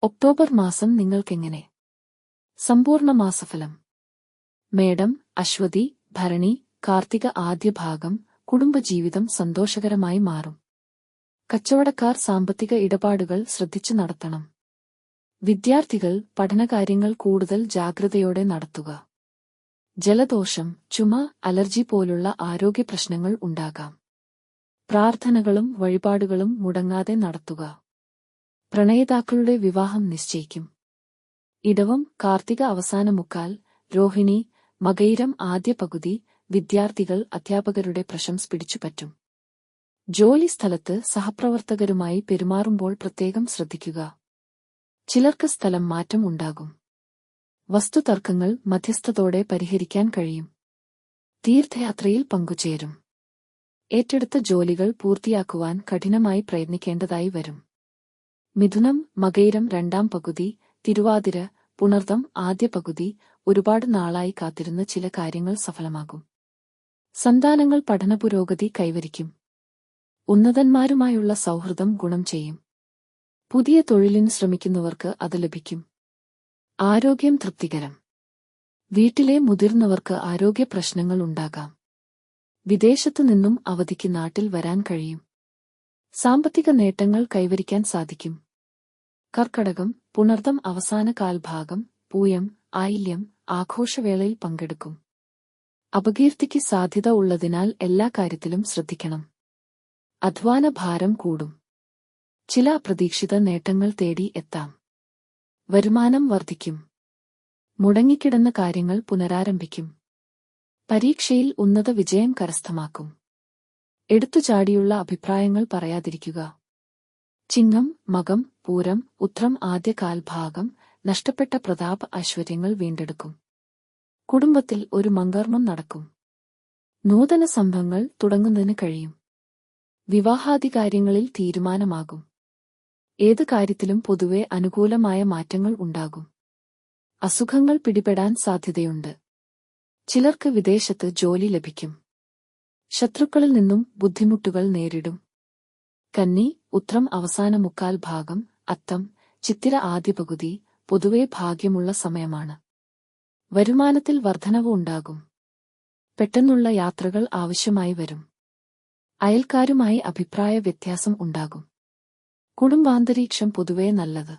October മാസം നിങ്ങൾക്കെങ്ങനെ? സമ്പൂർണ്ണ മാസഫലം. മേടം, അശ്വതി, ഭരണി, കാർത്തിക ആദ്യ ഭാഗം. കുടുംബജീവിതം സന്തോഷകരമായി മാറും. കച്ചവടക്കാർ സാമ്പത്തിക ഇടപാടുകൾ ശ്രദ്ധിച്ചു നടത്തണം. വിദ്യാർത്ഥികൾ പഠനകാര്യങ്ങൾ കൂടുതൽ ജാഗ്രതയോടെ നടത്തുക. ജലദോഷം, ചുമ, അലർജി പോലുള്ള ആരോഗ്യപ്രശ്നങ്ങൾ ഉണ്ടാകാം. പ്രാർത്ഥനകളും വഴിപാടുകളും മുടങ്ങാതെ നടത്തുക. പ്രണയിതാക്കളുടെ വിവാഹം നിശ്ചയിക്കും. ഇടവം, കാർത്തിക അവസാന മുക്കാൽ, രോഹിണി, മകയിരം ആദ്യ പകുതി. വിദ്യാർത്ഥികൾ അധ്യാപകരുടെ പ്രശംസ പിടിച്ചുപറ്റും. ജോലി സ്ഥലത്ത് സഹപ്രവർത്തകരുമായി പെരുമാറുമ്പോൾ പ്രത്യേകം ശ്രദ്ധിക്കുക. ചിലർക്ക് സ്ഥലം മാറ്റം ഉണ്ടാകും. വസ്തുതർക്കങ്ങൾ മധ്യസ്ഥതോടെ പരിഹരിക്കാൻ കഴിയും. തീർത്ഥയാത്രയിൽ പങ്കുചേരും. ഏറ്റെടുത്ത ജോലികൾ പൂർത്തിയാക്കുവാൻ കഠിനമായി പ്രയത്നിക്കേണ്ടതായി വരും. മിഥുനം, മകയിരം രണ്ടാം പകുതി, തിരുവാതിര, പുണർദം ആദ്യ പകുതി. ഒരുപാട് നാളായി കാത്തിരുന്ന ചില കാര്യങ്ങൾ സഫലമാകും. സന്താനങ്ങൾ പഠനപുരോഗതി കൈവരിക്കും. ഉന്നതന്മാരുമായുള്ള സൗഹൃദം ഗുണം ചെയ്യും. പുതിയ തൊഴിലിന് ശ്രമിക്കുന്നവർക്ക് അത് ലഭിക്കും. ആരോഗ്യം തൃപ്തികരം. വീട്ടിലെ മുതിർന്നവർക്ക് ആരോഗ്യ പ്രശ്നങ്ങൾ ഉണ്ടാകാം. വിദേശത്തു നിന്നും അവധിക്ക് നാട്ടിൽ വരാൻ കഴിയും. സാമ്പത്തിക നേട്ടങ്ങൾ കൈവരിക്കാൻ സാധിക്കും. കർക്കടകം, പുണർദം അവസാന കാൽഭാഗം, പൂയം, ആയില്യം ആഘോഷവേളയിൽ പങ്കെടുക്കും. അപകീർത്തിക്ക് സാധ്യത ഉള്ളതിനാൽ എല്ലാ കാര്യത്തിലും ശ്രദ്ധിക്കണം. അധ്വാന ഭാരം കൂടും. ചില അപ്രതീക്ഷിത നേട്ടങ്ങൾ തേടി എത്താം. വരുമാനം വർദ്ധിക്കും. മുടങ്ങിക്കിടന്ന കാര്യങ്ങൾ പുനരാരംഭിക്കും. പരീക്ഷയിൽ ഉന്നത വിജയം കരസ്ഥമാക്കും. എടുത്തുചാടിയുള്ള അഭിപ്രായങ്ങൾ പറയാതിരിക്കുക. ചിങ്ങം, മകം, പൂരം, ഉത്രം ആദ്യ കാൽഭാഗം. നഷ്ടപ്പെട്ട പ്രതാപ ഐശ്വര്യങ്ങൾ വീണ്ടെടുക്കും. കുടുംബത്തിൽ ഒരു മംഗളകർമ്മം നടക്കും. നൂതന സംരംഭങ്ങൾ തുടങ്ങുന്നതിന് കഴിയും. വിവാഹാദികാര്യങ്ങളിൽ തീരുമാനമാകും. ഏത് കാര്യത്തിലും പൊതുവെ അനുകൂലമായ മാറ്റങ്ങൾ ഉണ്ടാകും. അസുഖങ്ങൾ പിടിപെടാൻ സാധ്യതയുണ്ട്. ചിലർക്ക് വിദേശത്ത് ജോലി ലഭിക്കും. ശത്രുക്കളിൽ നിന്നും ബുദ്ധിമുട്ടുകൾ നേരിടും. കന്നി, ഉത്രം അവസാന മുക്കാൽ ഭാഗം, അത്തം, ചിത്തിര ആദ്യ പകുതി. പൊതുവെ ഭാഗ്യമുള്ള സമയമാണ്. വരുമാനത്തിൽ വർധനവ് ഉണ്ടാകും. പെട്ടെന്നുള്ള യാത്രകൾ ആവശ്യമായി വരും. അയൽക്കാരുമായി അഭിപ്രായ വ്യത്യാസം ഉണ്ടാകും. കുടുംബാന്തരീക്ഷം പൊതുവെ നല്ലത്.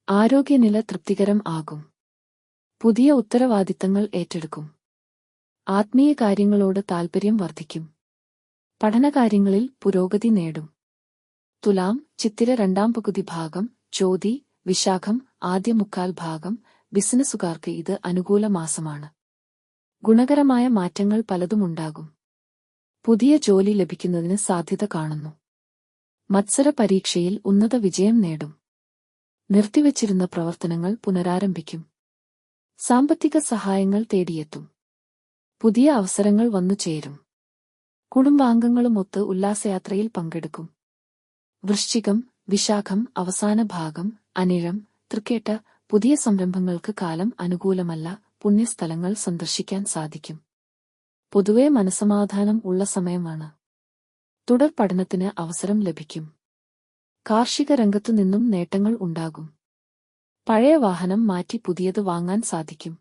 ആരോഗ്യനില തൃപ്തികരം ആകും. പുതിയ ഉത്തരവാദിത്തങ്ങൾ ഏറ്റെടുക്കും. ആത്മീയ കാര്യങ്ങളോട് താൽപര്യം വർദ്ധിക്കും. പഠനകാര്യങ്ങളിൽ പുരോഗതി നേടും. തുലാം, ചിത്തിര രണ്ടാം പകുതി ഭാഗം, ചോതി, വിശാഖം ആദ്യ മുക്കാൽ ഭാഗം. ബിസിനസ്സുകാർക്ക് ഇത് അനുകൂല മാസമാണ്. ഗുണകരമായ മാറ്റങ്ങൾ പലതുമുണ്ടാകും. പുതിയ ജോലി ലഭിക്കുന്നതിന് സാധ്യത കാണുന്നു. മത്സര പരീക്ഷയിൽ ഉന്നത വിജയം നേടും. നിർത്തിവച്ചിരുന്ന പ്രവർത്തനങ്ങൾ പുനരാരംഭിക്കും. സാമ്പത്തിക സഹായങ്ങൾ തേടിയെത്തും. പുതിയ അവസരങ്ങൾ വന്നുചേരും. കുടുംബാംഗങ്ങളുമൊത്ത് ഉല്ലാസയാത്രയിൽ പങ്കെടുക്കും. വൃശ്ചികം, വിശാഖം അവസാന ഭാഗം, അനിഴം, തൃക്കേട്ട. പുതിയ സംരംഭങ്ങൾക്ക് കാലം അനുകൂലമല്ല. പുണ്യസ്ഥലങ്ങൾ സന്ദർശിക്കാൻ സാധിക്കും. പൊതുവെ മനസമാധാനം ഉള്ള സമയമാണ്. തുടർ പഠനത്തിന് അവസരം ലഭിക്കും. കാർഷിക രംഗത്തു നിന്നും നേട്ടങ്ങൾ ഉണ്ടാകും. പഴയ വാഹനം മാറ്റി പുതിയത് വാങ്ങാൻ സാധിക്കും.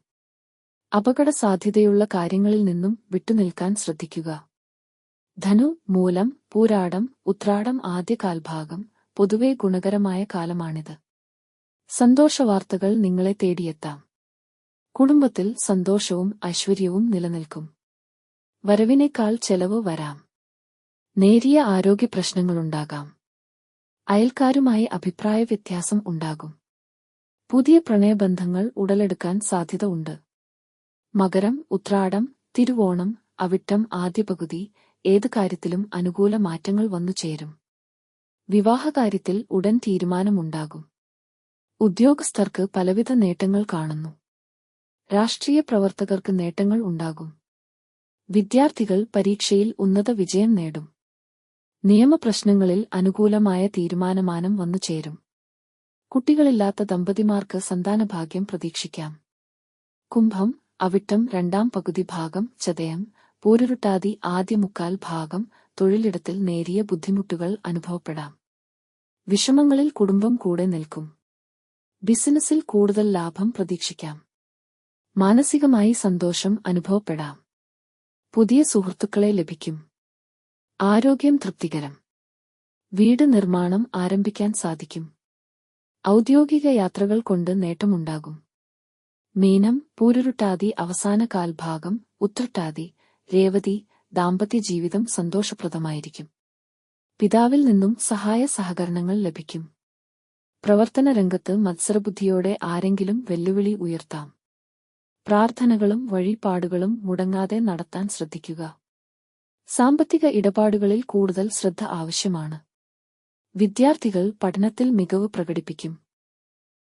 അപകട സാധ്യതയുള്ള കാര്യങ്ങളിൽ നിന്നും വിട്ടുനിൽക്കാൻ ശ്രദ്ധിക്കുക. ധനു, മൂലം, പൂരാടം, ഉത്രാടം ആദ്യ കാൽഭാഗം. പൊതുവെ ഗുണകരമായ കാലമാണിത്. സന്തോഷവാർത്തകൾ നിങ്ങളെ തേടിയെത്താം. കുടുംബത്തിൽ സന്തോഷവും ഐശ്വര്യവും നിലനിൽക്കും. വരവിനേക്കാൾ ചെലവ് വരാം. നേരിയ ആരോഗ്യ പ്രശ്നങ്ങളുണ്ടാകാം. അയൽക്കാരുമായി അഭിപ്രായ വ്യത്യാസം ഉണ്ടാകും. പുതിയ പ്രണയബന്ധങ്ങൾ ഉടലെടുക്കാൻ സാധ്യത ഉണ്ട്. മകരം, ഉത്രാടം, തിരുവോണം, അവിട്ടം ആദ്യ പകുതി. ഏത് കാര്യത്തിലും അനുകൂല മാറ്റങ്ങൾ വന്നുചേരും. വിവാഹകാര്യത്തിൽ ഉടൻ തീരുമാനമുണ്ടാകും. ഉദ്യോഗസ്ഥർക്ക് പലവിധ നേട്ടങ്ങൾ കാണുന്നു. രാഷ്ട്രീയ പ്രവർത്തകർക്ക് നേട്ടങ്ങൾ ഉണ്ടാകും. വിദ്യാർത്ഥികൾ പരീക്ഷയിൽ ഉന്നത വിജയം നേടും. നിയമപ്രശ്നങ്ങളിൽ അനുകൂലമായ തീരുമാനം വന്നുചേരും. കുട്ടികളില്ലാത്ത ദമ്പതിമാർക്ക് സന്താനഭാഗ്യം പ്രതീക്ഷിക്കാം. കുംഭം, അവിട്ടം രണ്ടാം പകുതി ഭാഗം, ചതയം, പൂരുരുട്ടാതി ആദ്യ മുക്കാൽ ഭാഗം. തൊഴിലിടത്തിൽ നേരിയ ബുദ്ധിമുട്ടുകൾ അനുഭവപ്പെടാം. വിഷമങ്ങളിൽ കുടുംബം കൂടെ നിൽക്കും. ബിസിനസ്സിൽ കൂടുതൽ ലാഭം പ്രതീക്ഷിക്കാം. മാനസികമായി സന്തോഷം അനുഭവപ്പെടാം. പുതിയ സുഹൃത്തുക്കളെ ലഭിക്കും. ആരോഗ്യം തൃപ്തികരം. വീട് നിർമ്മാണം ആരംഭിക്കാൻ സാധിക്കും. ഔദ്യോഗിക യാത്രകൾ കൊണ്ട് നേട്ടമുണ്ടാകും. മീനം, പൂരുരുട്ടാതി അവസാന കാൽഭാഗം, ഉത്രട്ടാതി, രേവതി ദാമ്പത്യ ജീവിതം സന്തോഷപ്രദമായിരിക്കും. പിതാവിൽ നിന്നും സഹായ സഹകരണങ്ങൾ ലഭിക്കും. പ്രവർത്തന രംഗത്ത് മത്സരബുദ്ധിയോടെ ആരെങ്കിലും വെല്ലുവിളി ഉയർത്താം. പ്രാർത്ഥനകളും വഴിപാടുകളും മുടങ്ങാതെ നടത്താൻ ശ്രദ്ധിക്കുക. സാമ്പത്തിക ഇടപാടുകളിൽ കൂടുതൽ ശ്രദ്ധ ആവശ്യമാണ്. വിദ്യാർത്ഥികൾ പഠനത്തിൽ മികവ് പ്രകടിപ്പിക്കും.